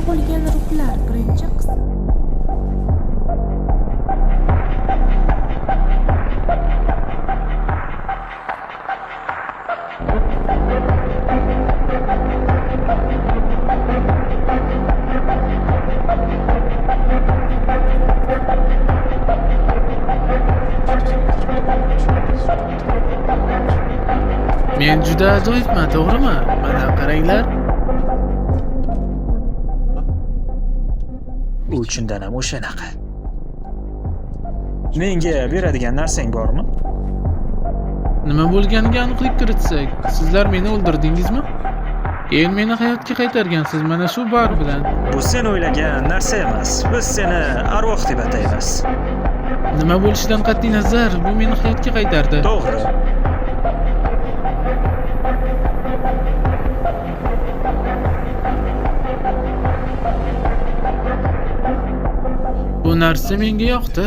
bo'lgan ruhlar birinchi qism. Men juda ajoyibman, to'g'rimi? Mana qaranglar. U chindan ham o'shanaqa. Menga beradigan narsang bormi? Nima bo'lganiga aniqlik kiritsak, sizlar meni o'ldirdingizmi? Keyin meni hayotga qaytargansiz mana shu bar bilan. Bu sen o'ylagan narsa emas. Biz seni arvoh deb ataymiz. Nima bo'lishidan qat'iy nazar, bu meni hayotga qaytardi. To'g'ri. Bu narsa menga yoqdi.